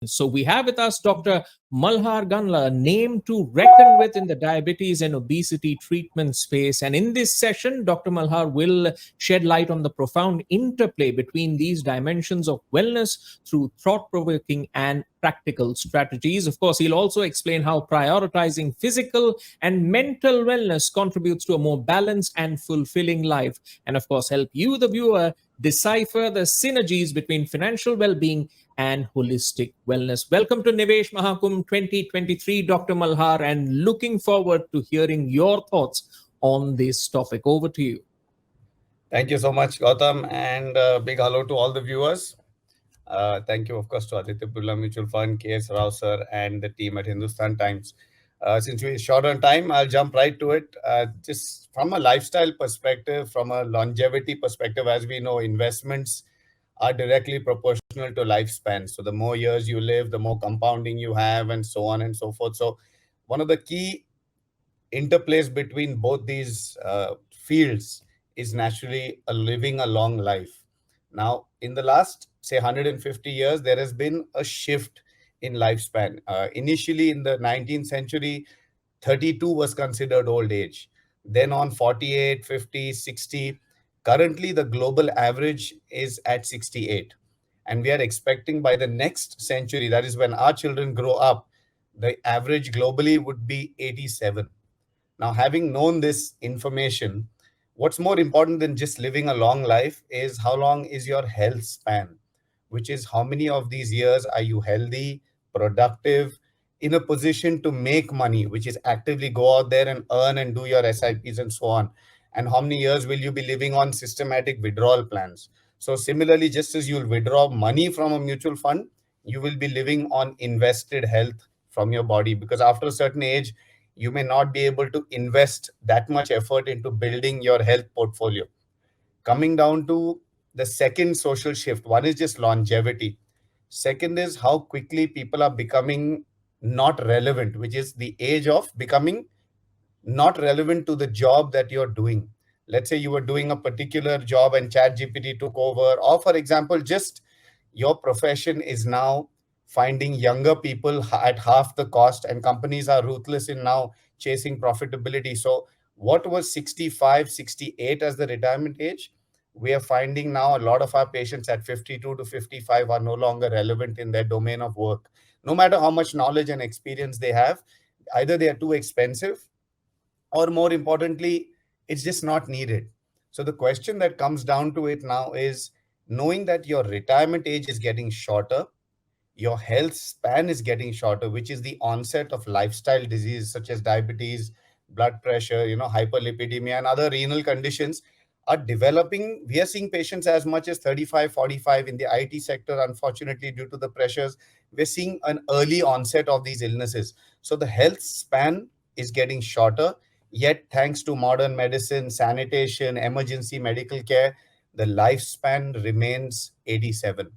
So we have with us Dr. Malhar Ganla, a name to reckon with in the diabetes and obesity treatment space. And in this session, Dr. Malhar will shed light on the profound interplay between these dimensions of wellness through thought provoking and practical strategies. Of course, he'll also explain how prioritizing physical and mental wellness contributes to a more balanced and fulfilling life. And of course, help you, the viewer, decipher the synergies between financial well being and holistic wellness. Welcome to Nivesh Mahakumbh 2023, Dr. Malhar, and looking forward to hearing your thoughts on this topic. Over to you. Thank you so much, Gautam, and big hello to all the viewers. Thank you, of course, to Aditya Birla Mutual Fund, KS Rao sir, and the team at Hindustan Times. Since we're short on time, I'll jump right to it. Just from a lifestyle perspective, from a longevity perspective, as we know, investments are directly proportional to lifespan. So the more years you live, the more compounding you have, and so on and so forth. So one of the key interplays between both these fields is naturally a living a long life. Now, in the last, say, 150 years, there has been a shift in lifespan. Initially, in the 19th century, 32 was considered old age. Then on 48, 50, 60. Currently, the global average is at 68. And we are expecting by the next century, that is when our children grow up, the average globally would be 87. Now, having known this information, what's more important than just living a long life is how long is your health span, which is how many of these years are you healthy, productive, in a position to make money, which is actively go out there and earn and do your SIPs and so on. And how many years will you be living on systematic withdrawal plans? So, similarly, just as you'll withdraw money from a mutual fund, you will be living on invested health from your body, because after a certain age, you may not be able to invest that much effort into building your health portfolio. Coming down to the second social shift, one is just longevity. Second is how quickly people are becoming not relevant, which is the age of becoming not relevant to the job that you're doing. Let's say you were doing a particular job and ChatGPT took over, or for example, just your profession is now finding younger people at half the cost, and companies are ruthless in now chasing profitability. So what was 65, 68 as the retirement age, we are finding now a lot of our patients at 52 to 55 are no longer relevant in their domain of work. No matter how much knowledge and experience they have, either they are too expensive, or more importantly, it's just not needed. So the question that comes down to it now is, knowing that your retirement age is getting shorter, your health span is getting shorter, which is the onset of lifestyle disease such as diabetes, blood pressure, hyperlipidemia, and other renal conditions are developing. We are seeing patients as much as 35, 45 in the IT sector. Unfortunately, due to the pressures, we're seeing an early onset of these illnesses. So the health span is getting shorter, yet thanks to modern medicine, sanitation, emergency medical care, the lifespan remains 87.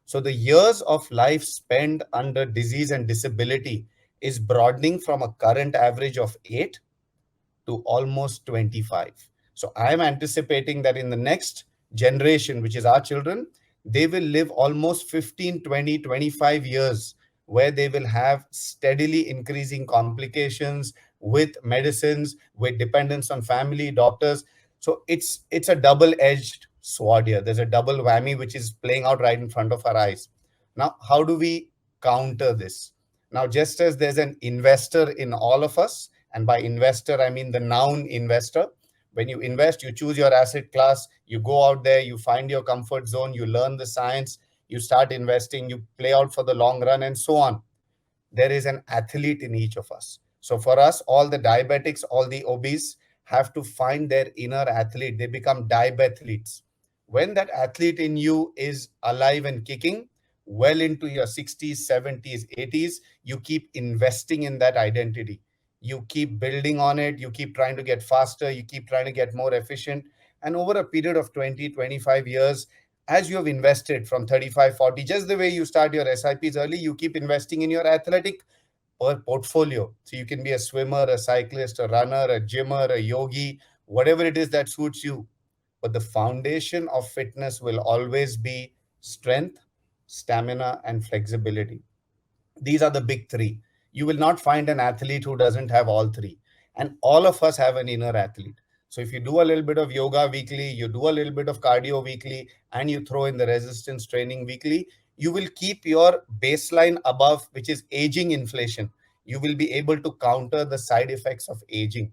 So the years of life spent under disease and disability is broadening from a current average of 8 to almost 25. So I am anticipating that in the next generation, which is our children, they will live almost 15, 20, 25 years, where they will have steadily increasing complications with medicines, with dependence on family, doctors. So it's a double-edged sword here. There's a double whammy which is playing out right in front of our eyes. Now, how do we counter this? Now, just as there's an investor in all of us, and by investor, I mean the noun investor. When you invest, you choose your asset class, you go out there, you find your comfort zone, you learn the science, you start investing, you play out for the long run, and so on. There is an athlete in each of us. So for us, all the diabetics, all the obese have to find their inner athlete. They become diabetes. When that athlete in you is alive and kicking, well into your 60s, 70s, 80s, you keep investing in that identity. You keep building on it. You keep trying to get faster. You keep trying to get more efficient. And over a period of 20, 25 years, as you have invested from 35, 40, just the way you start your SIPs early, you keep investing in your athletic portfolio. So you can be a swimmer, a cyclist, a runner, a gymmer, a yogi, whatever it is that suits you. But the foundation of fitness will always be strength, stamina, and flexibility. These are the big three. You will not find an athlete who doesn't have all three. And all of us have an inner athlete. So if you do a little bit of yoga weekly, you do a little bit of cardio weekly, and you throw in the resistance training weekly, you will keep your baseline above, which is aging inflation. You will be able to counter the side effects of aging.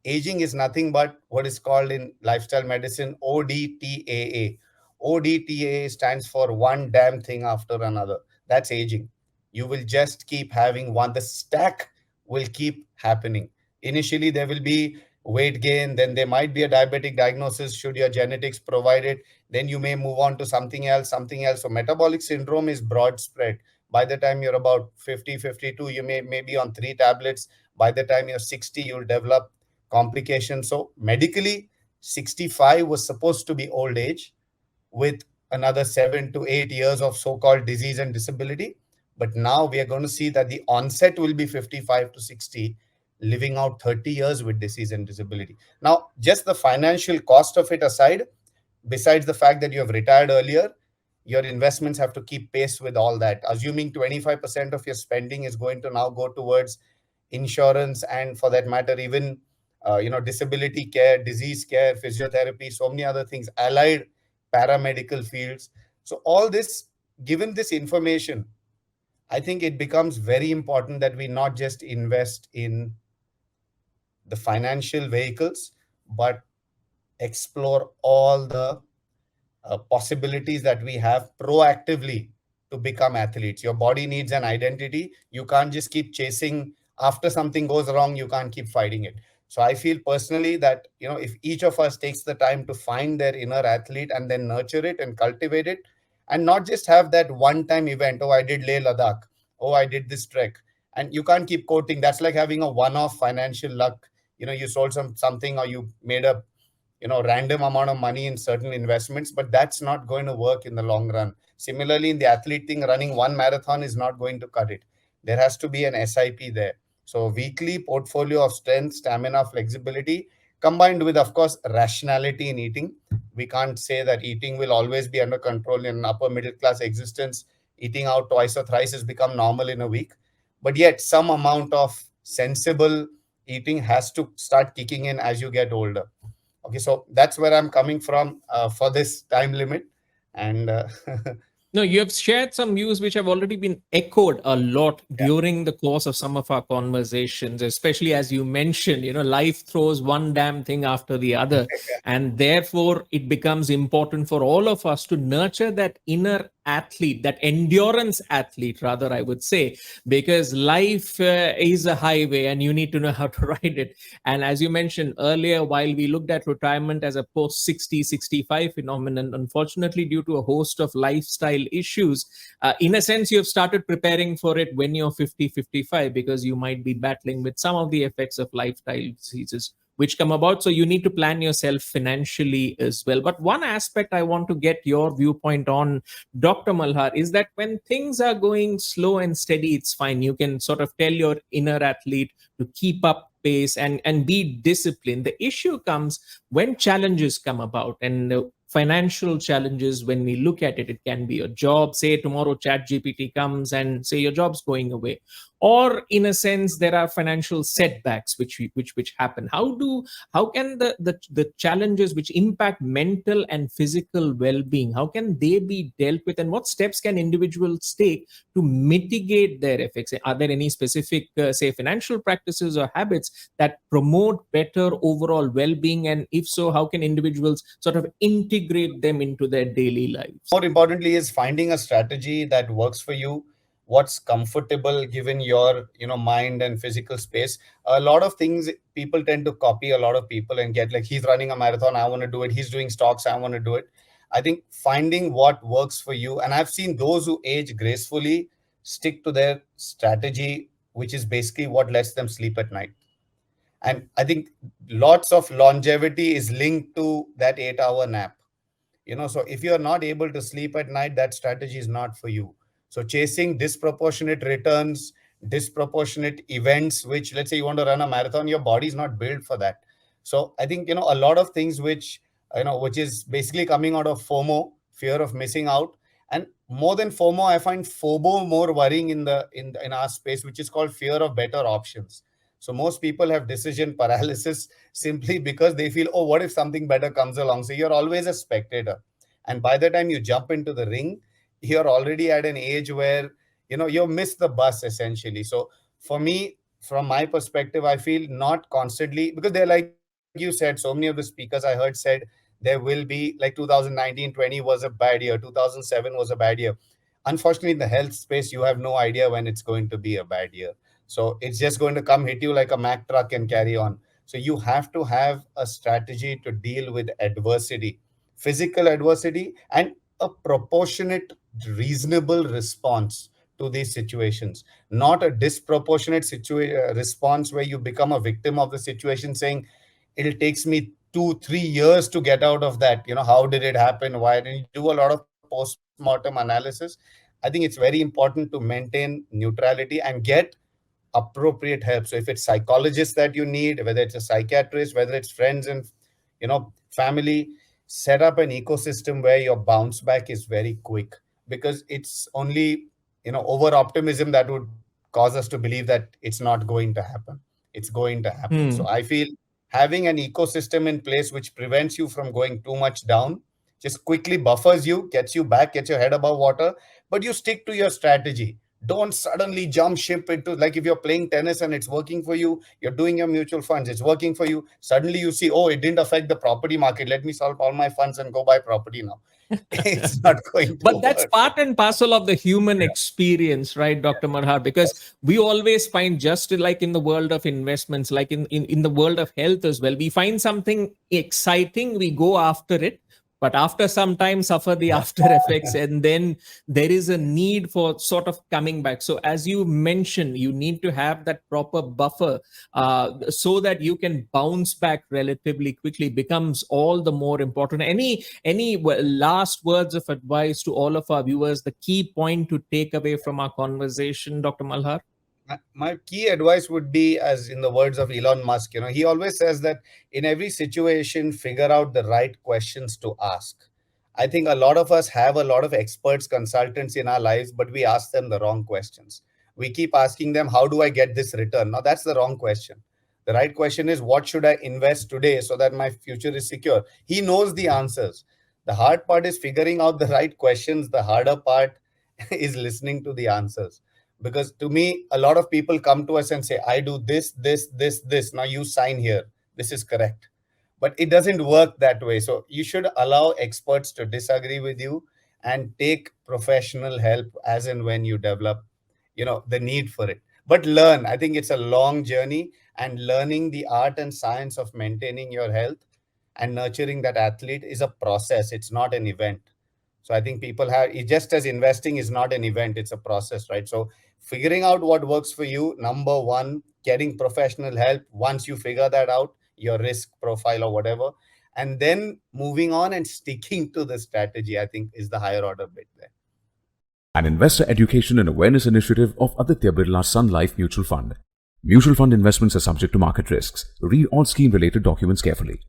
Aging is nothing but what is called in lifestyle medicine ODTAA. ODTAA stands for one damn thing after another. That's aging. You will just keep having one. The stack will keep happening. Initially, there will be weight gain, then there might be a diabetic diagnosis should your genetics provide it. Then you may move on to something else, something else. So, metabolic syndrome is broad spread. By the time you're about 50, 52, you may be on 3 tablets. By the time you're 60, you'll develop complications. So medically, 65 was supposed to be old age with another 7 to 8 years of so-called disease and disability. But now we are going to see that the onset will be 55 to 60, living out 30 years with disease and disability. Now, just the financial cost of it aside, besides the fact that you have retired earlier, your investments have to keep pace with all that. Assuming 25% of your spending is going to now go towards insurance, and for that matter, even disability care, disease care, physiotherapy, so many other things, allied paramedical fields. So all this, given this information, I think it becomes very important that we not just invest in the financial vehicles, but explore all the possibilities that we have proactively to become athletes. Your body needs an identity. You can't just keep chasing after something goes wrong, you can't keep fighting it. So I feel personally that, if each of us takes the time to find their inner athlete and then nurture it and cultivate it, and not just have that one time event, oh, I did Leh Ladakh, oh, I did this trek, and you can't keep quoting. That's like having a one off financial luck. You sold something, or you made a random amount of money in certain investments, but that's not going to work in the long run. Similarly, in the athlete thing, running one marathon is not going to cut it. There has to be an SIP there. So weekly portfolio of strength, stamina, flexibility, combined with, of course, rationality in eating. We can't say that eating will always be under control in an upper middle class existence. Eating out twice or thrice has become normal in a week, but yet some amount of sensible eating has to start kicking in as you get older. Okay, so that's where I'm coming from for this time limit. And No, you have shared some views which have already been echoed a lot yeah, during the course of some of our conversations, especially as you mentioned, life throws one damn thing after the other. And therefore, it becomes important for all of us to nurture that inner athlete, that endurance athlete, rather, I would say, because life is a highway and you need to know how to ride it. And as you mentioned earlier, while we looked at retirement as a post 60, 65 phenomenon, unfortunately, due to a host of lifestyle issues, in a sense, you have started preparing for it when you're 50, 55, because you might be battling with some of the effects of lifestyle diseases which come about. So you need to plan yourself financially as well. But one aspect I want to get your viewpoint on, Dr. Malhar, is that when things are going slow and steady, it's fine. You can sort of tell your inner athlete to keep up pace and be disciplined. The issue comes when challenges come about, and financial challenges. When we look at it, it can be a job. Say tomorrow chat GPT comes and say your job's going away, or in a sense there are financial setbacks which happen. How can the challenges which impact mental and physical well-being, how can they be dealt with, and what steps can individuals take to mitigate their effects? Are there any specific say financial practices or habits that promote better overall well-being, and if so, how can individuals sort of integrate them into their daily lives? more importantly is finding a strategy that works for you, what's comfortable given your mind and physical space. A lot of things people tend to copy a lot of people and get like, he's running a marathon, I want to do it. He's doing stocks, I want to do it. I think finding what works for you, and I've seen those who age gracefully stick to their strategy, which is basically what lets them sleep at night. And I think lots of longevity is linked to that 8 hour nap. So if you're not able to sleep at night, that strategy is not for you. So chasing disproportionate returns, disproportionate events, which, let's say you want to run a marathon, your body is not built for that. So I think a lot of things which which is basically coming out of FOMO, fear of missing out, And more than FOMO, I find FOBO more worrying in our space, which is called fear of better options. So most people have decision paralysis simply because they feel, oh, what if something better comes along? So you're always a spectator. And by the time you jump into the ring, you're already at an age where, you missed the bus essentially. So for me, from my perspective, I feel not constantly, because they're like you said, so many of the speakers I heard said there will be like 2019-20 was a bad year, 2007 was a bad year. Unfortunately, in the health space, you have no idea when it's going to be a bad year. So it's just going to come hit you like a Mack truck and carry on. So you have to have a strategy to deal with adversity, physical adversity, and a proportionate, reasonable response to these situations, not a disproportionate response where you become a victim of the situation, saying, it'll takes me 2 3 years to get out of that. How did it happen? Why didn't you do a lot of post-mortem analysis? I think it's very important to maintain neutrality and get appropriate help. So if it's psychologists that you need, whether it's a psychiatrist, whether it's friends and family, set up an ecosystem where your bounce back is very quick, because it's only over optimism that would cause us to believe that it's not going to happen. It's going to happen. So Hmm. I feel having an ecosystem in place which prevents you from going too much down, just quickly buffers you, gets you back, gets your head above water, but you stick to your strategy. Don't suddenly jump ship into, like, if you're playing tennis and it's working for you, you're doing your mutual funds, it's working for you. Suddenly you see, oh, it didn't affect the property market. Let me solve all my funds and go buy property now. It's not going to But that's work. part and parcel of the human Yeah. experience, right, Dr. Marhar? Yes. Because we always find, just like in the world of investments, like in the world of health as well, we find something exciting, we go after it, but after some time suffer the after effects, and then there is a need for sort of coming back. So as you mentioned, you need to have that proper buffer, so that you can bounce back relatively quickly, becomes all the more important. Any last words of advice to all of our viewers, the key point to take away from our conversation, Dr. Malhar? My key advice would be, as in the words of Elon Musk, he always says that in every situation, figure out the right questions to ask. I think a lot of us have a lot of experts, consultants in our lives, but we ask them the wrong questions. We keep asking them, how do I get this return? Now, that's the wrong question. The right question is, what should I invest today so that my future is secure? He knows the answers. The hard part is figuring out the right questions. The harder part is listening to the answers. Because to me, a lot of people come to us and say, I do this. Now you sign here. This is correct. But it doesn't work that way. So you should allow experts to disagree with you and take professional help as and when you develop, the need for it. But learn. I think it's a long journey, and learning the art and science of maintaining your health and nurturing that athlete is a process. It's not an event. So I think people have it, just as investing is not an event, it's a process, right? So figuring out what works for you, number one, getting professional help once you figure that out, your risk profile or whatever, and then moving on and sticking to the strategy, I think, is the higher order bit there. An investor education and awareness initiative of Aditya Birla Sun Life Mutual Fund. Mutual fund investments are subject to market risks. Read all scheme related documents carefully.